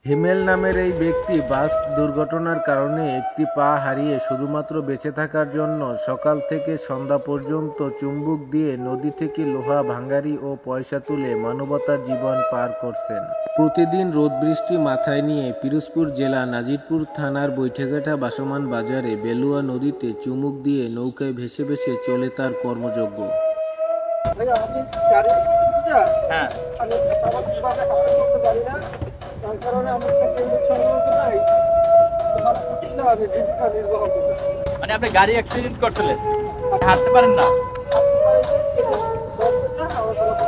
হিমেল নামের এই ব্যক্তি বাস দুর্ঘটনার কারণে একটি পা হারিয়ে শুধুমাত্র বেঁচে থাকার জন্য সকাল থেকে সন্ধ্যা পর্যন্ত চুম্বক দিয়ে নদী থেকে লোহা ভাঙারি ও পয়সা তুলে মানবতার জীবন পার করছেন। প্রতিদিন রোদ বৃষ্টি মাথায় নিয়ে পিরোজপুর জেলা নাজিরপুর থানার বৈঠাঘাটা ভাসমান বাজারে বেলুয়া নদীতে চুম্বক দিয়ে নৌকায় ভেসে ভেসে চলে তার কর্মযজ্ঞ। মানে আপনি গাড়ি অ্যাক্সিডেন্ট করছিলেন, হাঁটতে পারেন না,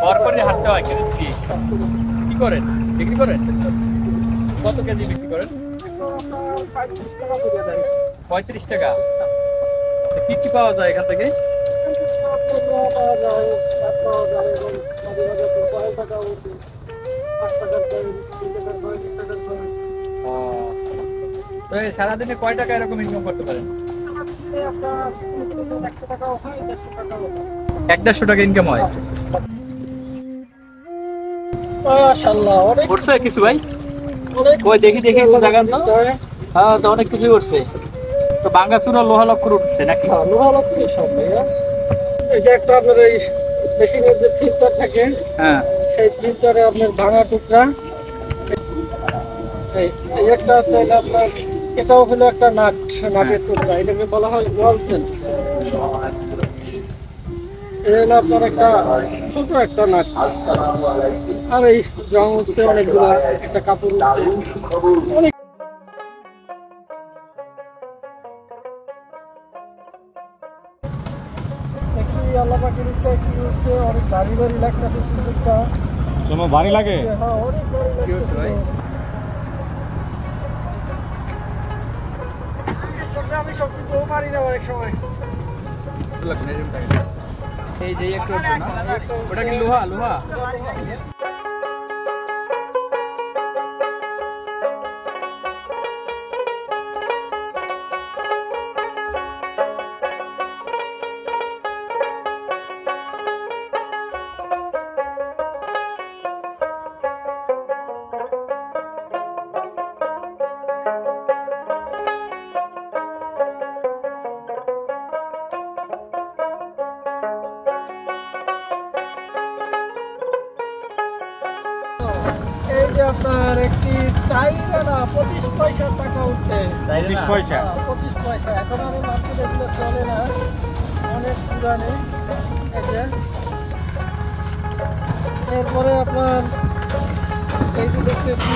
ভর করে হাঁটতে হয়। কি করেন? বিক্রি করেন? কত কেজি বিক্রি করেন? 35 টাকা। কি কি পাওয়া যায় এখান থেকে? তো সারাদিনে কয় টাকা এরকম ইনকাম করতে পারেন? 1-150 টাকা ইনকাম হয়। করছে কিছু ভাই? ওই দেখি একটু জায়গা না। হ্যাঁ, তো অনেক কিছু করছে। তো ভাঙাচুরা লোহা লক্কর উঠছে নাকি? লোহা লক্কর সব ভাইয়া। এটা একটা আপনার এই মেশিনের যে ফিল্টার থাকে, হ্যাঁ, সেই ফিল্টারে আপনার ভাঙা টুকরা। এই একটা আছে আপনার, এটাও হলো একটা নাটের টুকরা, এটাকে বলা হয় ওয়ালসেল। এটা হলো আপনার একটা ছোট একটা নাট। আর এই রং উঠছে অনেকগুলা, একটা কাপড় উঠছে অনেক। দেখি আল্লাহ পাকের ইচ্ছা কি হচ্ছে, অনেক ভারী ভারী লাগতেছে সুন্দরটা। কোনো ভারী লাগে? হ্যাঁ, অনেক ভারী লাগতেছে। আমি সব কিন্তু পারি না অনেক সময়। এই যে একটু ওটা কি লোহা? লোহা এই যে আপনার একটি টাইরানা 25 পয়সার টাকা উঠছে। 25 পয়সা? 25 পয়সা। এখন আর মার্কেটে এগুলো চলে না, অনেক পুরানে। এই যে এরপরে আপনার এই যে দেখতেছি